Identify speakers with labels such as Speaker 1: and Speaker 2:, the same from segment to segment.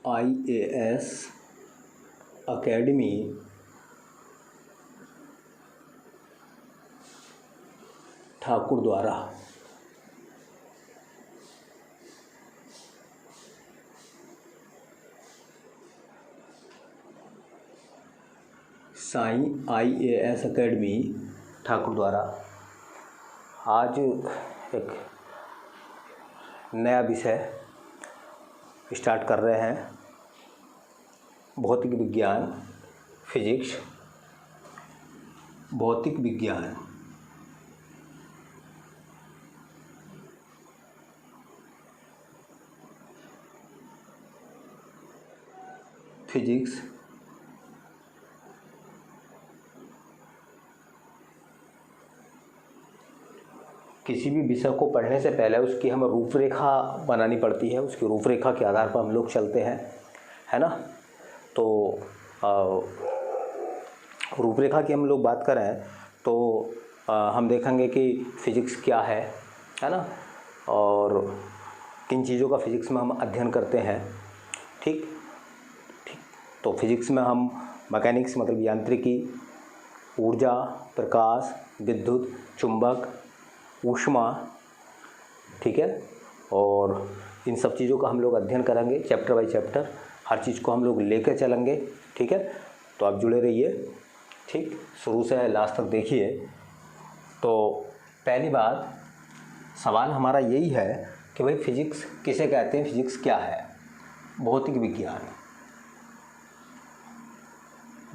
Speaker 1: IAS academy Thakur द्वारा Sai IAS academy Thakur द्वारा आज एक नया विषय स्टार्ट कर रहे हैं। भौतिक विज्ञान, फिजिक्स, भौतिक विज्ञान, फिजिक्स, किसी भी विषय को पढ़ने से पहले उसकी हमें रूपरेखा बनानी पड़ती है। उसकी रूपरेखा के आधार पर हम लोग चलते हैं, है ना। तो रूपरेखा की हम लोग बात करें तो हम देखेंगे कि फिजिक्स क्या है ना, और किन चीज़ों का फिजिक्स में हम अध्ययन करते हैं। ठीक ठीक तो फिजिक्स में हम मैकेनिक्स मतलब यांत्रिकी, ऊर्जा, प्रकाश, विद्युत, चुंबक, ऊष्मा, ठीक है, और इन सब चीज़ों का हम लोग अध्ययन करेंगे चैप्टर बाय चैप्टर। हर चीज़ को हम लोग लेकर चलेंगे, ठीक है। तो आप जुड़े रहिए, ठीक, शुरू से लास्ट तक देखिए। तो पहली बात, सवाल हमारा यही है कि भाई फिजिक्स किसे कहते हैं, फिजिक्स क्या है। भौतिक विज्ञान,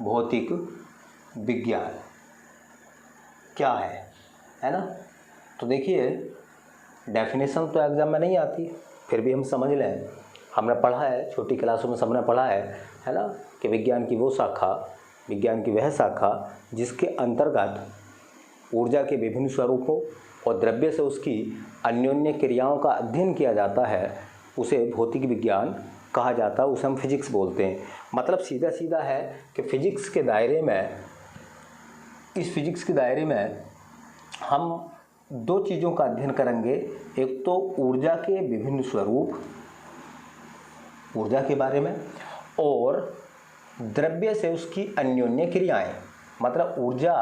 Speaker 1: भौतिक विज्ञान क्या है ना। तो देखिए, डेफिनेशन तो एग्ज़ाम में नहीं आती, फिर भी हम समझ लें। हमने पढ़ा है, छोटी क्लासों में सबने पढ़ा है ना, कि विज्ञान की वो शाखा, विज्ञान की वह शाखा जिसके अंतर्गत ऊर्जा के विभिन्न स्वरूपों और द्रव्य से उसकी अन्योन्य क्रियाओं का अध्ययन किया जाता है, उसे भौतिक विज्ञान कहा जाता है, उसे हम फिजिक्स बोलते हैं। मतलब सीधा सीधा है कि फिजिक्स के दायरे में, इस फिजिक्स के दायरे में हम दो चीज़ों का अध्ययन करेंगे। एक तो ऊर्जा के विभिन्न स्वरूप, ऊर्जा के बारे में, और द्रव्य से उसकी अन्योन्य क्रियाएं, मतलब ऊर्जा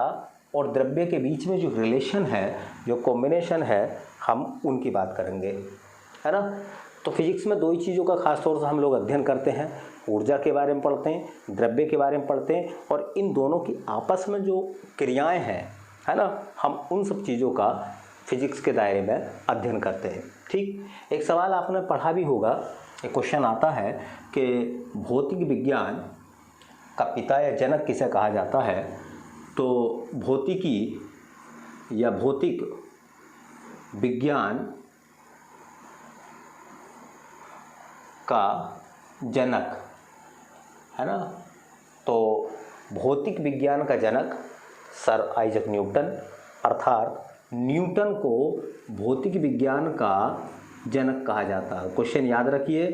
Speaker 1: और द्रव्य के बीच में जो रिलेशन है, जो कॉम्बिनेशन है, हम उनकी बात करेंगे, है ना। तो फिजिक्स में दो ही चीज़ों का खास तौर से हम लोग अध्ययन करते हैं। ऊर्जा के बारे में पढ़ते हैं, द्रव्य के बारे में पढ़ते हैं, और इन दोनों की आपस में जो क्रियाएं हैं, है ना, हम उन सब चीज़ों का फिजिक्स के दायरे में अध्ययन करते हैं। ठीक, एक सवाल आपने पढ़ा भी होगा, एक क्वेश्चन आता है कि भौतिक विज्ञान का पिता या जनक किसे कहा जाता है। तो भौतिकी या भौतिक विज्ञान का जनक, है ना, तो भौतिक विज्ञान का जनक सर आइजक न्यूटन, अर्थात न्यूटन को भौतिक विज्ञान का जनक कहा जाता है। क्वेश्चन याद रखिए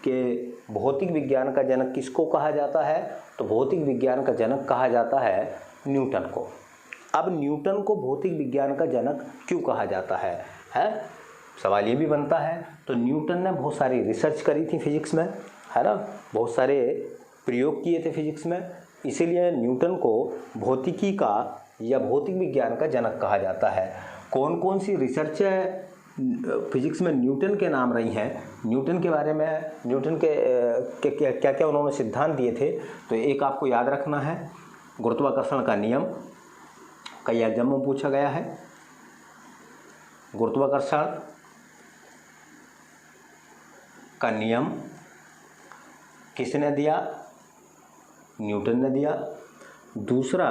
Speaker 1: कि भौतिक विज्ञान का जनक किसको कहा जाता है, तो भौतिक विज्ञान का जनक कहा जाता है न्यूटन को। अब न्यूटन को भौतिक विज्ञान का जनक क्यों कहा जाता है सवाल ये भी बनता है। तो न्यूटन ने बहुत सारी रिसर्च करी थी फिजिक्स में, है ना, बहुत सारे प्रयोग किए थे फिजिक्स में, इसीलिए न्यूटन को भौतिकी का या भौतिक विज्ञान का जनक कहा जाता है। कौन कौन सी रिसर्च फिजिक्स में न्यूटन के नाम रही हैं, न्यूटन के बारे में, न्यूटन के क्या क्या उन्होंने सिद्धांत दिए थे, तो एक आपको याद रखना है, गुरुत्वाकर्षण का नियम, कई एग्जाम में पूछा गया है। गुरुत्वाकर्षण का नियम किसने दिया, न्यूटन ने दिया। दूसरा,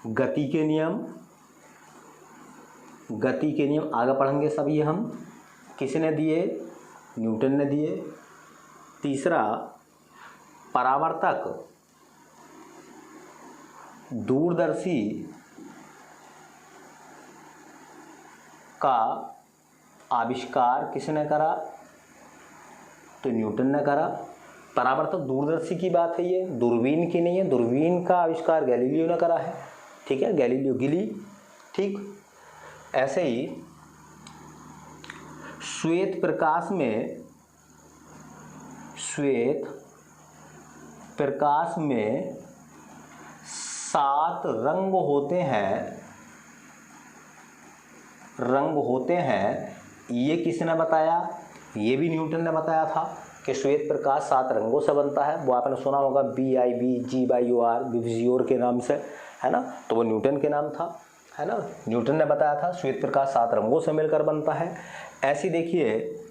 Speaker 1: गति के नियम, गति के नियम आगे पढ़ेंगे सब, ये हम किसने दिए, न्यूटन ने दिए। तीसरा, परावर्तक दूरदर्शी का आविष्कार किसने करा, तो न्यूटन ने करा। परावर्तक दूरदर्शी की बात है, ये दूरबीन की नहीं है, दूरबीन का आविष्कार गैलीलियो ने करा है, ठीक है, गैलीलियो गिली। ठीक, ऐसे ही श्वेत प्रकाश में श्वेत प्रकाश में 7 रंग होते हैं, ये किसने बताया? ये भी न्यूटन ने बताया था कि श्वेत प्रकाश 7 रंगों से बनता है। वो आपने सुना होगा BIBGYOR, विबजियोर के नाम से, है ना। तो वो न्यूटन के नाम था, है ना। न्यूटन ने बताया था श्वेत प्रकाश 7 रंगों से मिलकर बनता है। ऐसी देखिए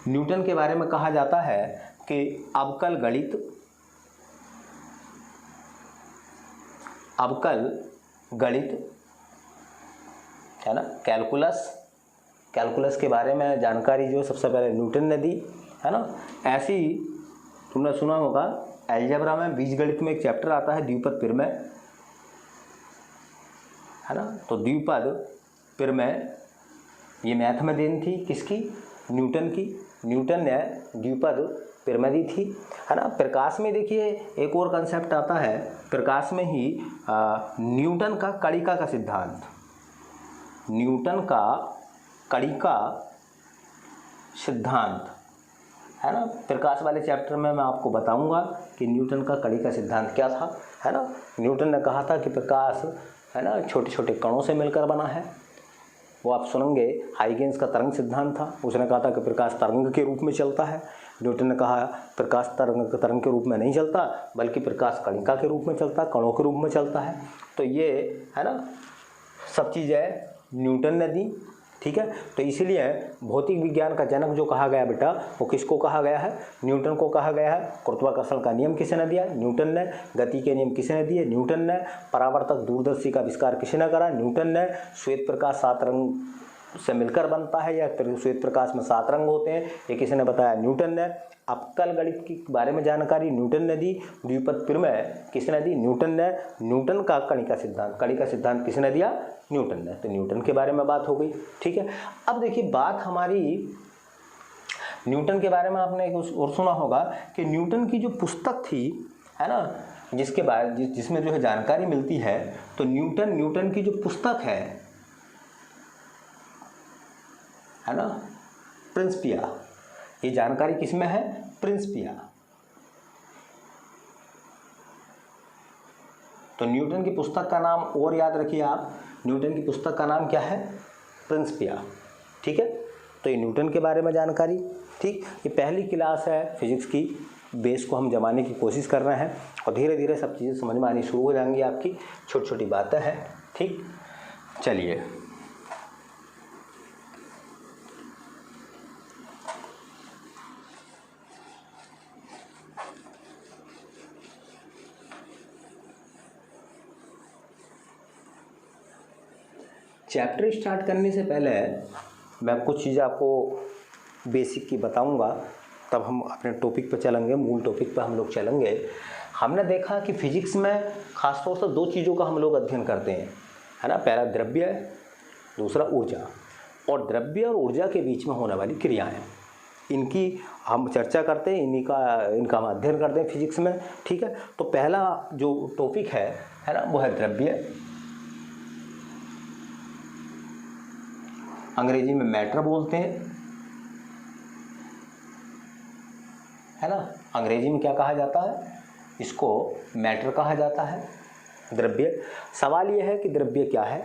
Speaker 1: न्यूटन के बारे में कहा जाता है कि अवकल गणित है ना, कैलकुलस के बारे में जानकारी जो सबसे पहले न्यूटन ने दी, है ना। ऐसी तुमने सुना होगा अलजेब्रा में, बीजगणित में एक चैप्टर आता है द्विपद प्रमेय, है ना। तो द्विपद प्रमेय ये मैथ में देन थी किसकी? न्यूटन की। न्यूटन ने द्विपद प्रमेय दी थी, है ना। प्रकाश में देखिए एक और कंसेप्ट आता है, प्रकाश में ही न्यूटन का कणिका का सिद्धांत, न्यूटन का कणिका सिद्धांत, है ना। प्रकाश वाले चैप्टर में मैं आपको बताऊंगा कि न्यूटन का कणिका सिद्धांत क्या था, है ना। न्यूटन ने कहा था कि प्रकाश, है ना, छोटे छोटे कणों से मिलकर बना है। वो आप सुनेंगे हाइगेंस का तरंग सिद्धांत था, उसने कहा था कि प्रकाश तरंग के रूप में चलता है। न्यूटन ने कहा प्रकाश तरंग के रूप में नहीं चलता, बल्कि प्रकाश कणिका के रूप में चलता है, कणों के रूप में चलता है। तो ये, है ना, सब चीज़ें न्यूटन ने दी, ठीक है। तो इसीलिए भौतिक विज्ञान का जनक जो कहा गया बेटा, वो किसको कहा गया है? न्यूटन को कहा गया है। गुरुत्वाकर्षण का नियम किसने दिया? न्यूटन ने। गति के नियम किसने दिए? न्यूटन ने। परावर्तक दूरदर्शी का आविष्कार किसने करा? न्यूटन ने। श्वेत प्रकाश 7 रंग से मिलकर बनता है, या श्वेत प्रकाश में 7 रंग होते हैं, ये किसने बताया? न्यूटन ने। अवकल गणित के बारे में जानकारी न्यूटन ने दी। द्विपद प्रमेय किसने दी? न्यूटन ने। न्यूटन का कणिका सिद्धांत किसने दिया? न्यूटन ने। तो न्यूटन के बारे में बात हो गई, ठीक है। अब देखिए बात हमारी न्यूटन के बारे में, आपने और सुना होगा कि न्यूटन की जो पुस्तक थी, है ना, जिसके बारे जिसमें जो है जानकारी मिलती है, तो न्यूटन की जो पुस्तक है ना, प्रिंसिपिया, ये जानकारी किसमें है? प्रिंसिपिया। तो न्यूटन की पुस्तक का नाम और याद रखिए आप, न्यूटन की पुस्तक का नाम क्या है? प्रिंसिपिया, ठीक है। तो ये न्यूटन के बारे में जानकारी, ठीक। ये पहली क्लास है फिजिक्स की, बेस को हम जमाने की कोशिश कर रहे हैं, और धीरे धीरे सब चीज़ें समझ में आनी शुरू हो जाएंगी आपकी, छोटी छोटी बातें हैं, ठीक। चलिए चैप्टर स्टार्ट करने से पहले मैं कुछ चीज़ें आपको बेसिक की बताऊंगा, तब हम अपने टॉपिक पर चलेंगे, मूल टॉपिक पर हम लोग चलेंगे। हमने देखा कि फिजिक्स में खासतौर से 2 चीज़ों का हम लोग अध्ययन करते हैं, है ना। पहला द्रव्य, दूसरा ऊर्जा। और द्रव्य और ऊर्जा के बीच में होने वाली क्रियाएं, इनकी हम चर्चा करते हैं, इनका हम अध्ययन करते हैं फिजिक्स में, ठीक है। तो पहला जो टॉपिक है ना, वो है द्रव्य, अंग्रेजी में मैटर बोलते हैं, है ना। अंग्रेजी में क्या कहा जाता है? इसको मैटर कहा जाता है, द्रव्य। सवाल यह है कि द्रव्य क्या है?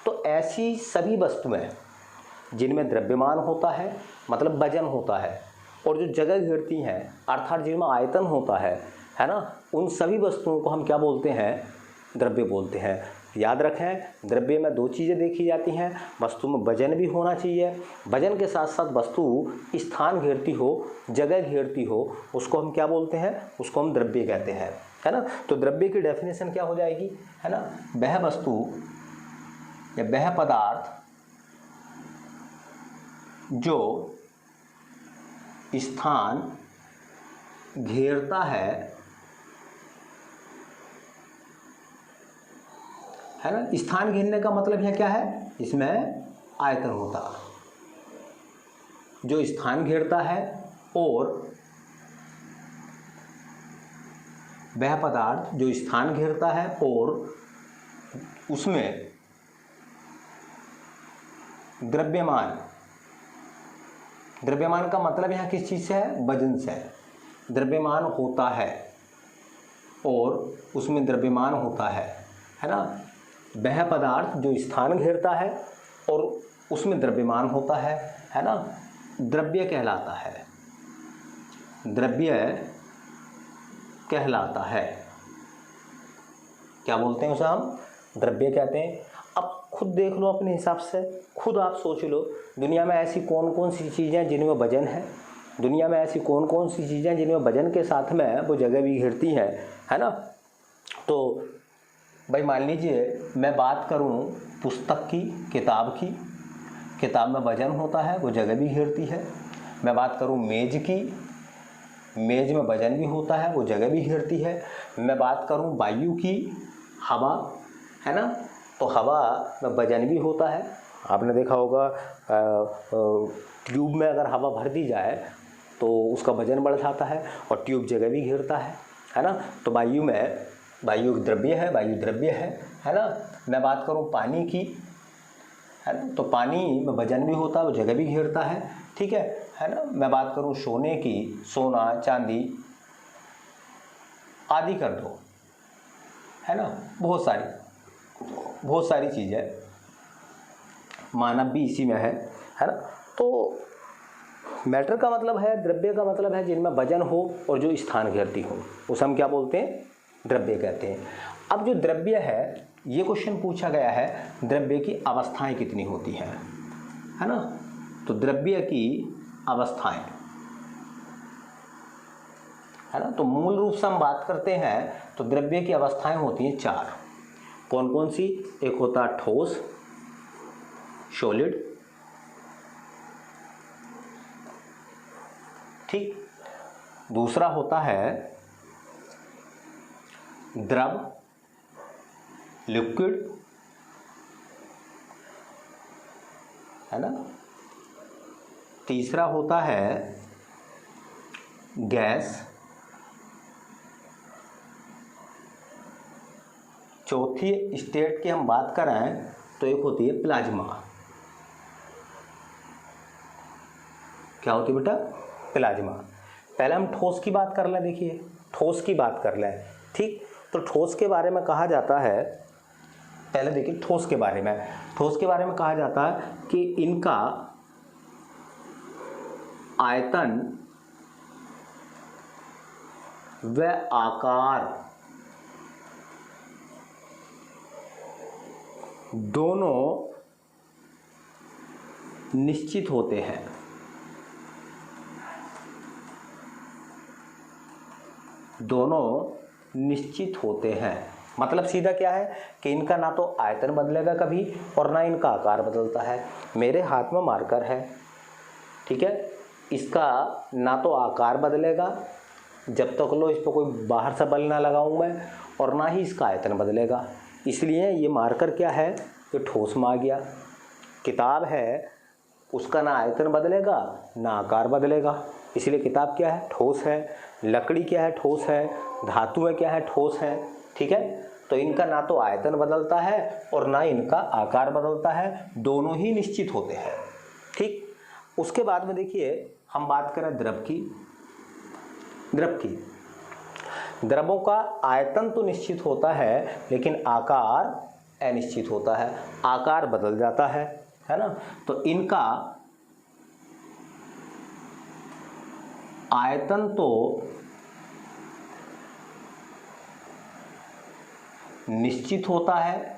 Speaker 1: तो ऐसी सभी वस्तुएं जिनमें द्रव्यमान होता है, मतलब वजन होता है, और जो जगह घेरती हैं, अर्थात जिनमें आयतन होता है ना, उन सभी वस्तुओं को हम क्या बोलते हैं? द्रव्य बोलते हैं। याद रखें, द्रव्य में 2 चीज़ें देखी जाती हैं, वस्तु में वजन भी होना चाहिए, वजन के साथ साथ वस्तु स्थान घेरती हो, जगह घेरती हो, उसको हम क्या बोलते हैं? उसको हम द्रव्य कहते हैं, है ना। तो द्रव्य की डेफिनेशन क्या हो जाएगी, है ना? वह वस्तु या वह पदार्थ जो स्थान घेरता है ना। स्थान घेरने का मतलब है क्या है? इसमें आयतन होता, जो स्थान घेरता है, और वह पदार्थ जो स्थान घेरता है और उसमें द्रव्यमान का मतलब यहाँ किस चीज़ से है? वजन से है। द्रव्यमान होता है और उसमें द्रव्यमान होता है ना। वह पदार्थ जो स्थान घेरता है और उसमें द्रव्यमान होता है ना, द्रव्य कहलाता है, द्रव्य कहलाता है। क्या बोलते हैं उसे? हम द्रव्य कहते हैं। अब खुद देख लो अपने हिसाब से, खुद आप सोच लो, दुनिया में ऐसी कौन कौन सी चीज़ें जिनमें वजन है, दुनिया में ऐसी कौन कौन सी चीज़ें जिनमें वजन के साथ में वो जगह भी घेरती हैं, है ना। तो भाई मान लीजिए मैं बात करूं पुस्तक की, किताब की, किताब में वजन होता है, वो जगह भी घेरती है। मैं बात करूं मेज़ की, मेज़ में वजन भी होता है, वो जगह भी घेरती है। मैं बात करूं वायु की, हवा, है ना, तो हवा में वजन भी होता है। आपने देखा होगा ट्यूब में अगर हवा भर दी जाए तो उसका वजन बढ़ जाता है और ट्यूब जगह भी घेरता है ना। तो वायु में, वायु द्रव्य है, वायु द्रव्य है ना। मैं बात करूं पानी की, है ना, तो पानी में वजन भी होता है, वो जगह भी घेरता है, ठीक है ना। मैं बात करूं सोने की, सोना, चांदी आदि कर दो, है ना, बहुत सारी चीज़ें, मानव भी इसी में है ना। तो मैटर का मतलब है, द्रव्य का मतलब है जिनमें वजन हो और जो स्थान घेरती हो, उसे हम क्या बोलते हैं? द्रव्य कहते हैं। अब जो द्रव्य है, ये क्वेश्चन पूछा गया है, द्रव्य की अवस्थाएं कितनी होती हैं, है ना। तो द्रव्य की अवस्थाएं, है ना, तो मूल रूप से हम बात करते हैं तो द्रव्य की अवस्थाएं होती हैं 4। कौन कौन सी? एक होता है ठोस, सॉलिड, ठीक, दूसरा होता है द्रव, लिक्विड, है ना, तीसरा होता है गैस, चौथी स्टेट की हम बात करें तो एक होती है प्लाज्मा। क्या होती है बेटा? प्लाज्मा। पहले हम ठोस की बात कर लें, देखिए ठोस की बात कर लें, ठीक। तो ठोस के बारे में कहा जाता है, पहले देखिए ठोस के बारे में, ठोस के बारे में कहा जाता है कि इनका आयतन व आकार दोनों निश्चित होते हैं। दोनों निश्चित होते हैं मतलब सीधा क्या है कि इनका ना तो आयतन बदलेगा कभी और ना इनका आकार बदलता है। मेरे हाथ में मार्कर है, ठीक है, इसका ना तो आकार बदलेगा जब तक लो इस पर कोई बाहर से बल ना लगाऊं मैं, और ना ही इसका आयतन बदलेगा। इसलिए ये मार्कर क्या है, ये ठोस में आ गया। किताब है, उसका ना आयतन बदलेगा ना आकार बदलेगा, इसलिए किताब क्या है, ठोस है। लकड़ी क्या है, ठोस है। धातु है क्या है, ठोस है, ठीक है। तो इनका ना तो आयतन बदलता है और ना इनका आकार बदलता है, दोनों ही निश्चित होते हैं, ठीक। उसके बाद में देखिए हम बात करें द्रव की। द्रव की, द्रवों का आयतन तो निश्चित होता है लेकिन आकार अनिश्चित होता है, आकार बदल जाता है ना। तो इनका आयतन तो निश्चित होता है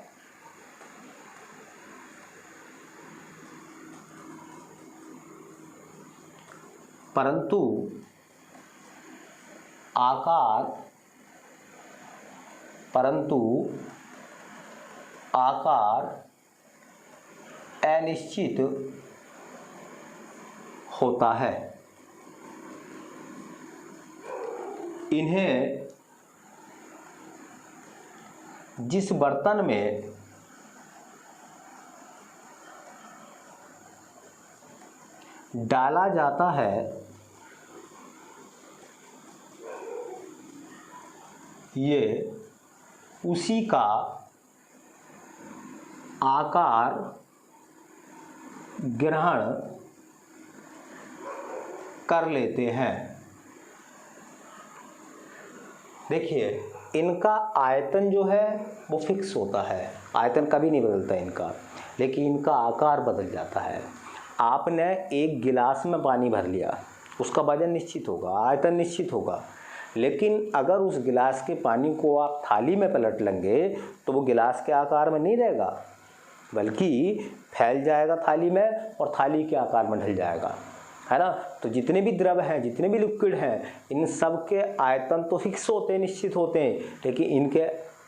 Speaker 1: परंतु आकार अनिश्चित होता है। इन्हें जिस बर्तन में डाला जाता है ये उसी का आकार ग्रहण कर लेते हैं। देखिए, इनका आयतन जो है वो फिक्स होता है, आयतन कभी नहीं बदलता इनका, लेकिन इनका आकार बदल जाता है। आपने एक गिलास में पानी भर लिया, उसका वजन निश्चित होगा, आयतन निश्चित होगा, लेकिन अगर उस गिलास के पानी को आप थाली में पलट लेंगे तो वो गिलास के आकार में नहीं रहेगा, बल्कि फैल जाएगा थाली में और थाली के आकार में ढल जाएगा, है ना। तो जितने भी द्रव हैं, जितने भी लिक्विड हैं, इन सब के आयतन तो फिक्स होते हैं, निश्चित होते हैं, लेकिन इनके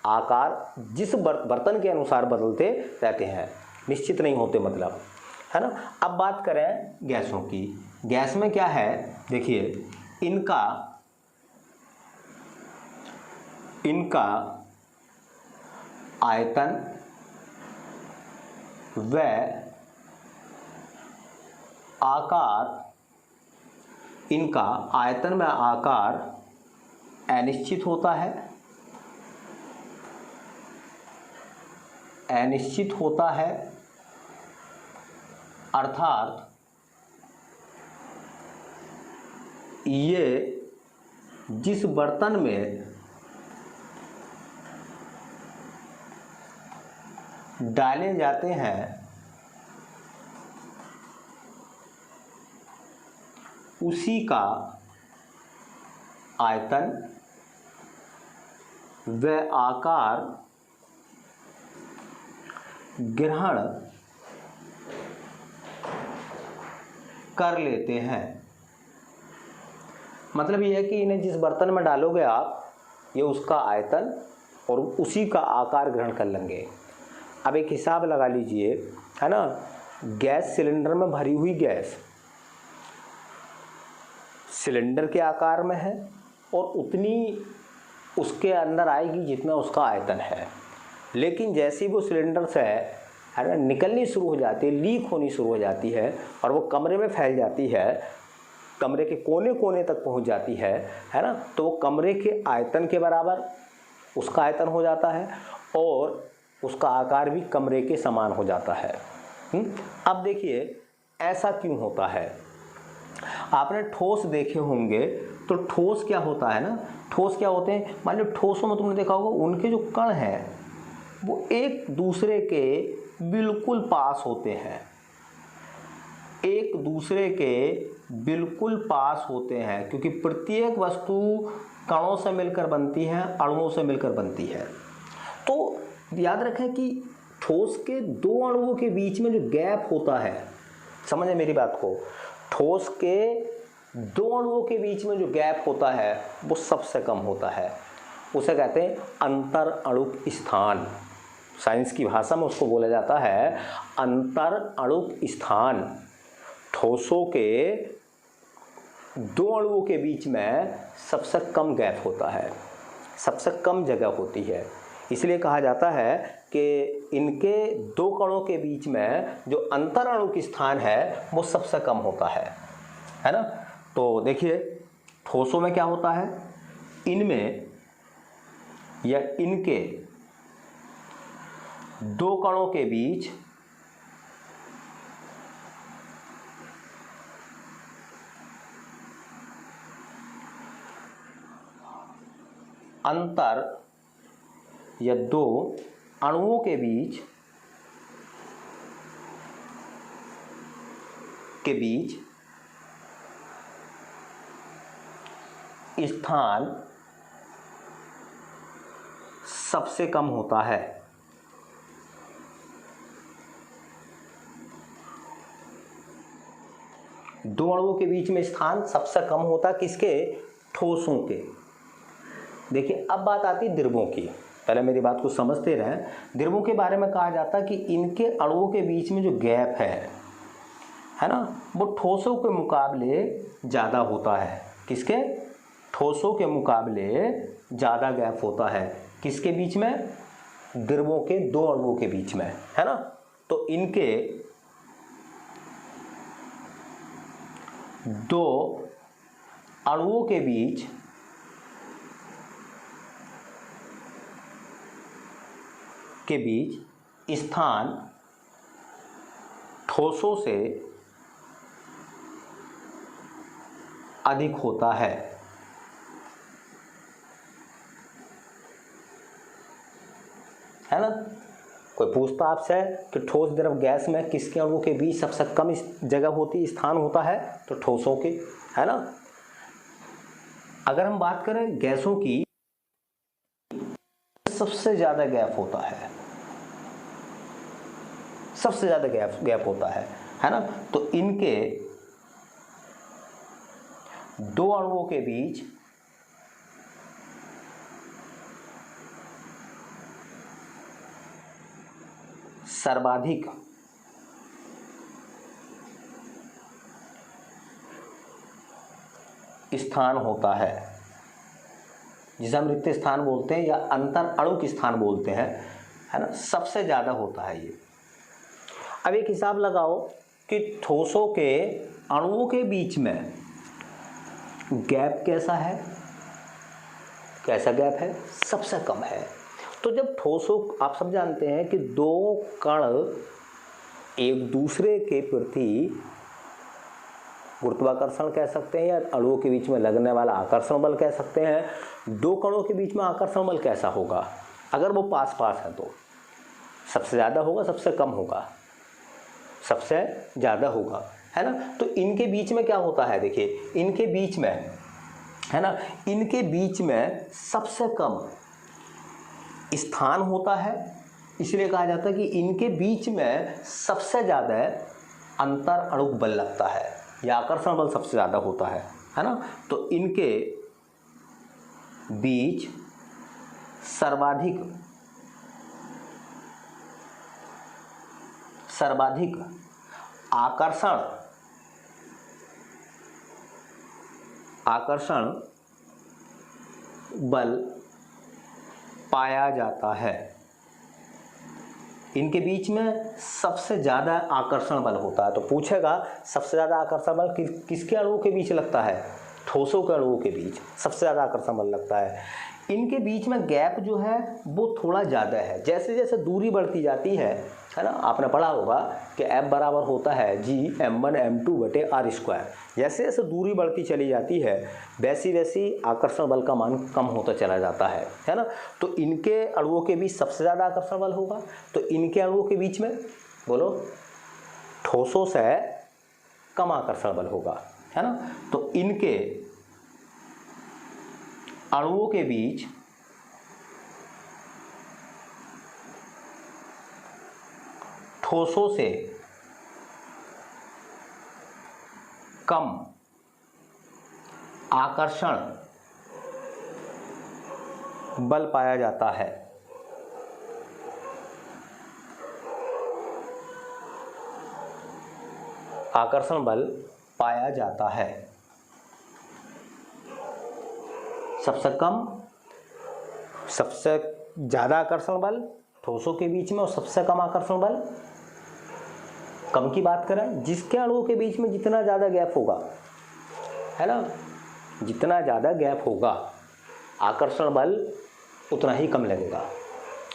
Speaker 1: आकार जिस बर्तन के अनुसार बदलते रहते हैं, निश्चित नहीं होते, मतलब, है ना। अब बात करें गैसों की। गैस में क्या है, देखिए, इनका आयतन व आकार, इनका आयतन में आकार अनिश्चित होता है, अनिश्चित होता है, अर्थात ये जिस बर्तन में डाले जाते हैं उसी का आयतन व आकार ग्रहण कर लेते हैं। मतलब यह है कि इन्हें जिस बर्तन में डालोगे आप, ये उसका आयतन और उसी का आकार ग्रहण कर लेंगे। अब एक हिसाब लगा लीजिए, है ना, गैस सिलेंडर में भरी हुई गैस सिलेंडर के आकार में है और उतनी उसके अंदर आएगी जितना उसका आयतन है, लेकिन जैसे ही वो सिलेंडर से, है ना, निकलनी शुरू हो जाती है, लीक होनी शुरू हो जाती है और वो कमरे में फैल जाती है, कमरे के कोने कोने तक पहुंच जाती है ना, तो वो कमरे के आयतन के बराबर उसका आयतन हो जाता है और उसका आकार भी कमरे के समान हो जाता है। अब देखिए ऐसा क्यों होता है। आपने ठोस देखे होंगे, तो ठोस क्या होता है ना, ठोस क्या होते हैं, मान लो ठोसों में तुमने देखा होगा उनके जो कण हैं वो एक दूसरे के बिल्कुल पास होते हैं, एक दूसरे के बिल्कुल पास होते हैं, क्योंकि प्रत्येक वस्तु कणों से मिलकर बनती है, अणुओं से मिलकर बनती है। तो याद रखें कि ठोस के दो अणुओं के बीच में जो गैप होता है, समझे मेरी बात को, ठोस के दो अणुओं के बीच में जो गैप होता है वो सबसे कम होता है, उसे कहते हैं अंतर अणुक स्थान। साइंस की भाषा में उसको बोला जाता है अंतर अणुक स्थान। ठोसों के दो अणुओं के बीच में सबसे कम गैप होता है, सबसे कम जगह होती है, इसलिए कहा जाता है कि इनके दो कणों के बीच में जो अंतर अणुक स्थान है वो सबसे कम होता है ना। तो देखिए ठोसों में क्या होता है, इनमें या इनके दो कणों के बीच अंतर या दो अणुओं के बीच स्थान सबसे कम होता है। दो अणुओं के बीच में स्थान सबसे कम होता किसके, ठोसों के। देखिए अब बात आती है द्रवों की, पहले मेरी बात को समझते रहें। द्रवों के बारे में कहा जाता है कि इनके अणुओं के बीच में जो गैप है ना, वो ठोसों के मुकाबले ज़्यादा होता है। किसके, ठोसों के मुकाबले ज़्यादा गैप होता है, किसके बीच में, द्रवों के दो अणुओं के बीच में, है ना। तो इनके दो अणुओं के बीच स्थान ठोसों से अधिक होता है। है ना? कोई पूछता आपसे कि ठोस द्रव गैस में किसके अणुओं के बीच सबसे कम जगह होती, स्थान होता है, तो ठोसों के, है ना? अगर हम बात करें गैसों की, सबसे ज्यादा गैप होता है, सबसे ज्यादा गैप होता है ना? तो इनके दो अणुओं के बीच सर्वाधिक स्थान होता है, जिसे हम रिक्त स्थान बोलते हैं या अंतर अणुक स्थान बोलते हैं, है ना? सबसे ज्यादा होता है ये। अब एक हिसाब लगाओ कि ठोसों के अणुओं के बीच में गैप कैसा है, कैसा गैप है, सबसे कम है। तो जब ठोसों, आप सब जानते हैं कि दो कण एक दूसरे के प्रति गुरुत्वाकर्षण कह सकते हैं या अणुओं के बीच में लगने वाला आकर्षण बल कह सकते हैं। दो कणों के बीच में आकर्षण बल कैसा होगा अगर वो पास पास है? तो सबसे ज़्यादा होगा, सबसे कम होगा? सबसे ज़्यादा होगा, है ना? तो इनके बीच में क्या होता है, देखिए इनके बीच में, है ना, इनके बीच में सबसे कम स्थान होता है, इसलिए कहा जाता है कि इनके बीच में सबसे ज़्यादा अंतर अणुक बल लगता है या आकर्षण बल सबसे ज़्यादा होता है ना? तो इनके बीच सर्वाधिक आकर्षण बल पाया जाता है। इनके बीच में सबसे ज़्यादा आकर्षण बल होता है। तो पूछेगा सबसे ज़्यादा आकर्षण बल किसके अणुओं के बीच लगता है? ठोसों के अणुओं के बीच सबसे ज़्यादा आकर्षण बल लगता है। इनके बीच में गैप जो है वो थोड़ा ज़्यादा है। जैसे जैसे दूरी बढ़ती जाती है ना, आपने पढ़ा होगा कि F बराबर होता है G m1m2/r²। जैसे जैसे दूरी बढ़ती चली जाती है वैसी वैसी आकर्षण बल का मान कम होता चला जाता है ना? तो इनके अणुओं के बीच सबसे ज़्यादा आकर्षण बल होगा। तो इनके अणुओं के बीच में बोलो ठोसों से कम आकर्षण बल होगा, है ना? तो इनके अणुओं के बीच ठोसों से कम आकर्षण बल पाया जाता है। आकर्षण बल पाया जाता है। सबसे कम, सबसे ज़्यादा आकर्षण बल ठोसों के बीच में और सबसे कम आकर्षण बल, कम की बात करें जिसके अणुओं के बीच में जितना ज़्यादा गैप होगा, है ना, जितना ज़्यादा गैप होगा आकर्षण बल उतना ही कम लगेगा,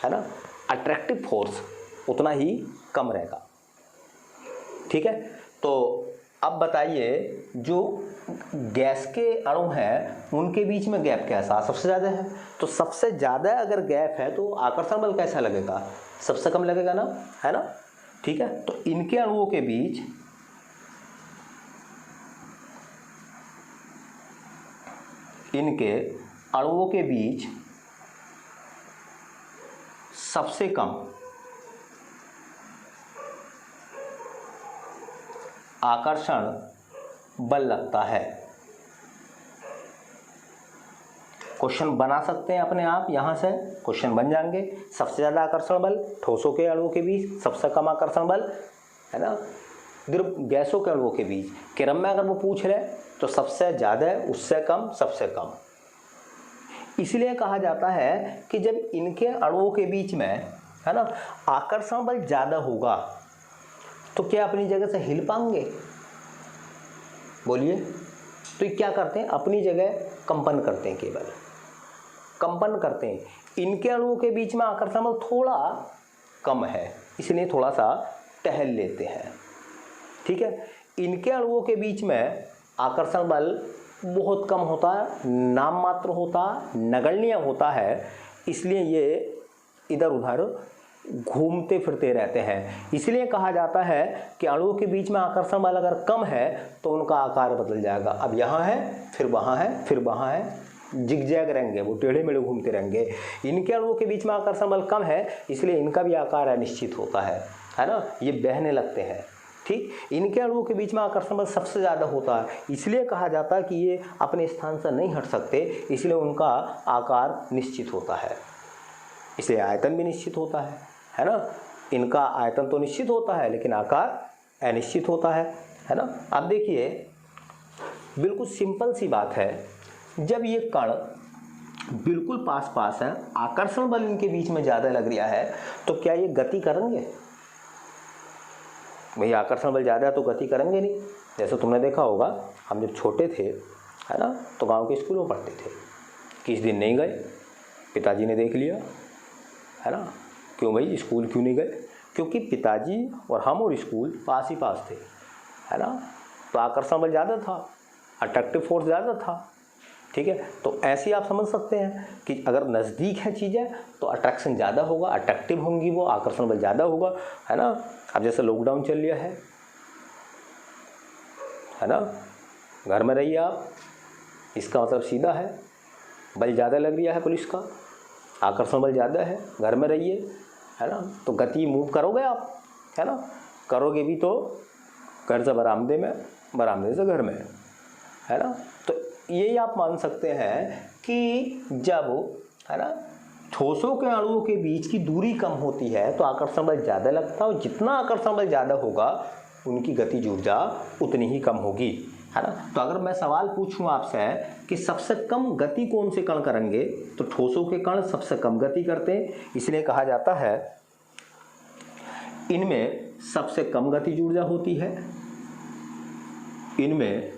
Speaker 1: है ना? अट्रैक्टिव फोर्स उतना ही कम रहेगा। ठीक है, तो अब बताइए जो गैस के अणु हैं उनके बीच में गैप कैसा सबसे ज़्यादा है? तो सबसे ज़्यादा अगर गैप है तो आकर्षण बल कैसा लगेगा? सबसे कम लगेगा ना, है ना? ठीक है, तो इनके अणुओं के बीच सबसे कम आकर्षण बल लगता है। क्वेश्चन बना सकते हैं अपने आप, यहां से क्वेश्चन बन जाएंगे। सबसे ज़्यादा आकर्षण बल ठोसों के अणुओं के बीच, सबसे कम आकर्षण बल, है ना, गैसों के अणुओं के बीच। क्रम में अगर वो पूछ रहे तो सबसे ज़्यादा, उससे कम, सबसे कम। इसलिए कहा जाता है कि जब इनके अणुओं के बीच में, है ना, आकर्षण बल ज़्यादा होगा तो क्या अपनी जगह से हिल पाएंगे? बोलिए। तो ये क्या करते हैं? अपनी जगह कंपन करते हैं, केवल कंपन करते हैं। इनके अणुओं के बीच में आकर्षण बल थोड़ा कम है इसलिए थोड़ा सा टहल लेते हैं। ठीक है, इनके अणुओं के बीच में आकर्षण बल बहुत कम होता है, नाम मात्र होता है, नगण्य होता है, इसलिए ये इधर उधर घूमते फिरते रहते हैं। इसलिए कहा जाता है कि अणुओं के बीच में आकर्षण बल अगर कम है तो उनका आकार बदल जाएगा। अब यहाँ है, फिर वहाँ है, फिर वहाँ है, जिगजैग रहेंगे, वो टेढ़े मेढ़े घूमते रहेंगे। इनके अणुओं के बीच में आकर्षण बल कम है, इसलिए इनका भी आकार अनिश्चित होता है ना, ये बहने लगते हैं। ठीक, इनके अणुओं के बीच में आकर्षण बल सबसे ज़्यादा होता है, इसलिए कहा जाता है कि ये अपने स्थान से नहीं हट सकते, इसलिए उनका आकार निश्चित होता है। इसलिए आयतन भी निश्चित होता है ना। इनका आयतन तो निश्चित होता है लेकिन आकार अनिश्चित होता है ना। अब देखिए, बिल्कुल सिंपल सी बात है, जब ये कण बिल्कुल पास पास है, आकर्षण बल इनके बीच में ज़्यादा लग रहा है, तो क्या ये गति करेंगे? भाई आकर्षण बल ज़्यादा है तो गति करेंगे नहीं। जैसे तुमने देखा होगा, हम जब छोटे थे, है ना, तो गांव के स्कूलों में पढ़ते थे, किस दिन नहीं गए, पिताजी ने देख लिया, है ना, क्यों भाई स्कूल क्यों नहीं गए? क्योंकि पिताजी और हम और स्कूल पास ही पास थे, है ना, तो आकर्षण बल ज़्यादा था, अट्रैक्टिव फोर्स ज़्यादा था। ठीक है, तो ऐसे आप समझ सकते हैं कि अगर नज़दीक है चीज़ें तो अट्रैक्शन ज़्यादा होगा, अट्रैक्टिव होंगी, वो आकर्षण बल ज़्यादा होगा, है ना। अब जैसे लॉकडाउन चल रहा है ना, घर में रहिए आप, इसका मतलब सीधा है बल ज़्यादा लग रहा है पुलिस का, आकर्षण बल ज़्यादा है, घर में रहिए, है ना, तो गति मूव करोगे आप, है ना, करोगे भी तो घर से बरामदे में, बरामदे से घर में, है ना। तो यही आप मान सकते हैं कि जब, है ना, ठोसों के अणुओं के बीच की दूरी कम होती है तो आकर्षण बल ज़्यादा लगता है, और जितना आकर्षण बल ज़्यादा होगा उनकी गतिज ऊर्जा उतनी ही कम होगी, है ना। तो अगर मैं सवाल पूछूं आपसे कि सबसे कम गति कौन से कण करेंगे, तो ठोसों के कण सबसे कम गति करते हैं, इसलिए कहा जाता है इनमें सबसे कम गतिज ऊर्जा होती है, इनमें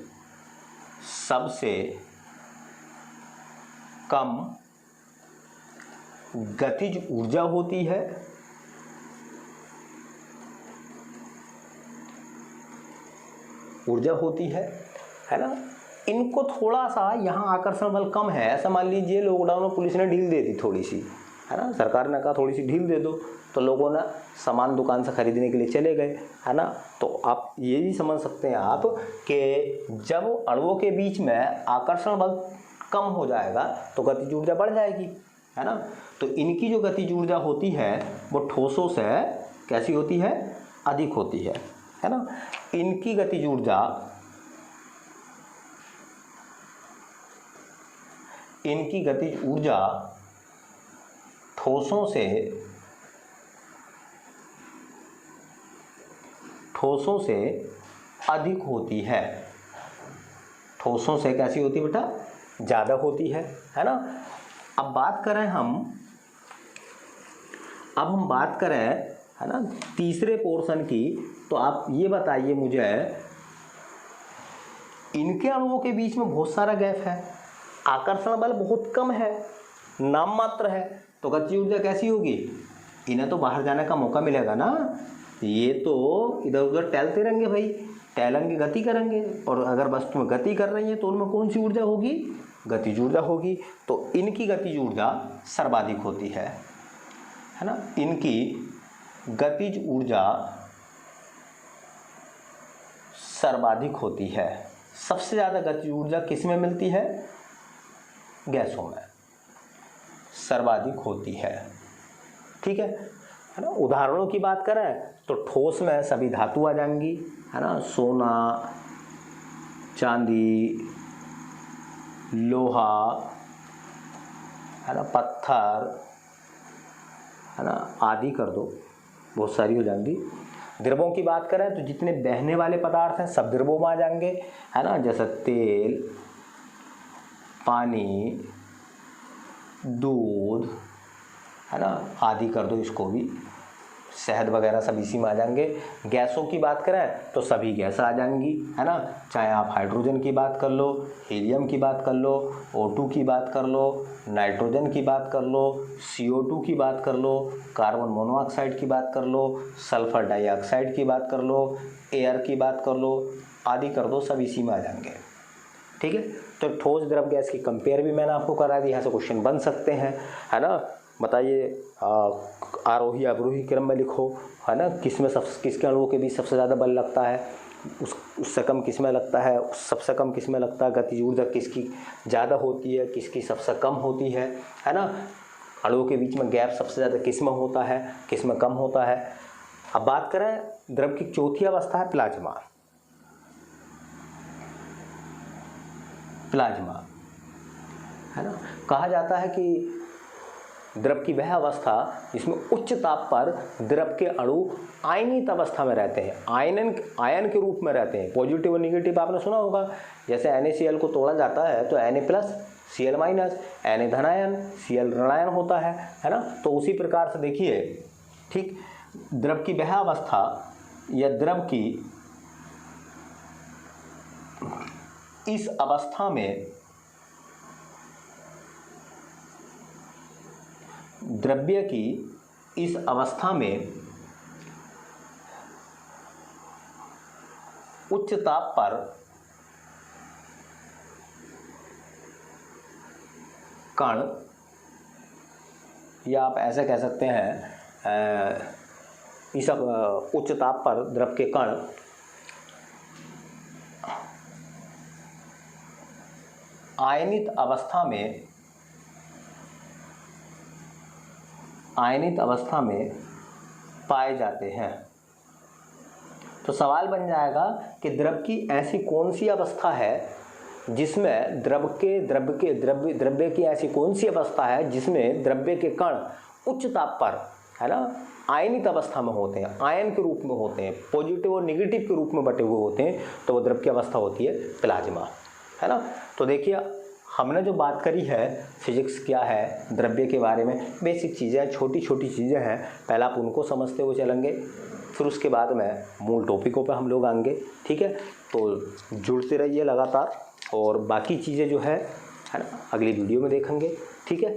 Speaker 1: सबसे कम गतिज ऊर्जा होती है, है ना। इनको थोड़ा सा यहाँ आकर्षण बल कम है, ऐसा मान लीजिए लॉकडाउन में पुलिस ने ढील दे दी थोड़ी सी, है ना, सरकार ने कहा थोड़ी सी ढील दे दो, तो लोगों ने सामान दुकान से खरीदने के लिए चले गए, है ना। तो आप ये भी समझ सकते हैं आप कि जब अणुओं के बीच में आकर्षण बल कम हो जाएगा तो गतिज ऊर्जा बढ़ जाएगी, है ना। तो इनकी जो गतिज ऊर्जा होती है वो ठोसों से कैसी होती है, अधिक होती है ना। इनकी गतिज ऊर्जा, इनकी गतिज ऊर्जा ठोसों से अधिक होती है, ठोसों से कैसी होती है बेटा, ज़्यादा होती है ना। अब बात करें हम बात करें, है ना, तीसरे पोर्शन की, तो आप ये बताइए मुझे, इनके अणुओं के बीच में बहुत सारा गैप है, आकर्षण बल बहुत कम है, नाम मात्र है, तो गतिज ऊर्जा कैसी होगी, इन्हें तो बाहर जाने का मौका मिलेगा ना, ये तो इधर उधर टहलते रहेंगे भाई, टहलेंगे गति करेंगे, और अगर वस्तु में गति कर रही है तो उनमें कौन सी ऊर्जा होगी, गतिज ऊर्जा होगी। तो इनकी गतिज ऊर्जा सर्वाधिक होती है ना, इनकी गतिज ऊर्जा सर्वाधिक होती है। सबसे ज़्यादा गतिज ऊर्जा किस में मिलती है, गैसों में सर्वाधिक होती है। ठीक है ना। उदाहरणों की बात करें तो ठोस में सभी धातु आ जाएंगी, है ना, सोना, चांदी, लोहा, है ना, पत्थर, है ना, आदि कर दो, बहुत सारी हो जाएंगी। द्रवों की बात करें तो जितने बहने वाले पदार्थ हैं सब द्रवों में आ जाएंगे, है ना, जैसे तेल, पानी, दूध, है ना, आदि कर दो, इसको भी, शहद वगैरह सब इसी में आ जाएंगे। गैसों की बात करें तो सभी गैस आ जाएंगी, है ना, चाहे आप हाइड्रोजन की बात कर लो, हीलियम की बात कर लो, O2 की बात कर लो, नाइट्रोजन की बात कर लो, CO2 की बात कर लो, कार्बन मोनोऑक्साइड की बात कर लो, सल्फर डाइऑक्साइड की बात कर लो, एयर की बात कर लो, आदि कर दो, सब इसी में आ जाएंगे। ठीक है। तो ठोस द्रव गैस की कंपेयर भी मैंने आपको करा दी, यहाँ से क्वेश्चन बन सकते हैं, है ना। बताइए आरोही अवरोही क्रम में लिखो, है ना, किसके अणुओं के बीच सबसे ज़्यादा बल लगता है, उससे कम किस में लगता है, सबसे कम किस में लगता है, गतिज ऊर्जा किसकी ज़्यादा होती है, किसकी सबसे कम होती है ना। अणुओं के बीच में गैप सबसे ज़्यादा किस में होता है, किस में कम होता है। अब बात करें द्रव की चौथी अवस्था है प्लाज्मा। प्लाज्मा, है ना, कहा जाता है कि द्रव की वह अवस्था जिसमें उच्च ताप पर द्रव के अणु आयनित अवस्था में रहते हैं, आयन के रूप में रहते हैं। पॉजिटिव और निगेटिव आपने सुना होगा, जैसे NaCl को तोड़ा जाता है तो Na+, Cl-, Na धनायन, Cl ऋणायन होता है ना। तो उसी प्रकार से देखिए, ठीक, द्रव की वह अवस्था या द्रव की इस अवस्था में द्रव्य की इस अवस्था में उच्च ताप पर कण, या आप ऐसे कह सकते हैं इस उच्च ताप पर द्रव के कण आयनित अवस्था में पाए जाते हैं। तो सवाल बन जाएगा कि द्रव की ऐसी कौन सी अवस्था है जिसमें द्रव्य की ऐसी कौन सी अवस्था है जिसमें द्रव्य के कण उच्च ताप पर, है ना, आयनित अवस्था में होते हैं, आयन के रूप में होते हैं, पॉजिटिव और निगेटिव के रूप में बटे हुए होते हैं, तो वो द्रव की अवस्था होती है प्लाज्मा, है ना। तो देखिए हमने जो बात करी है फिजिक्स क्या है, द्रव्य के बारे में बेसिक चीज़ें, छोटी छोटी चीज़ें हैं, पहले आप उनको समझते हुए चलेंगे, फिर उसके बाद में मूल टॉपिकों पर हम लोग आएंगे, ठीक है। तो जुड़ते रहिए लगातार, और बाकी चीज़ें जो है ना, अगली वीडियो में देखेंगे, ठीक है।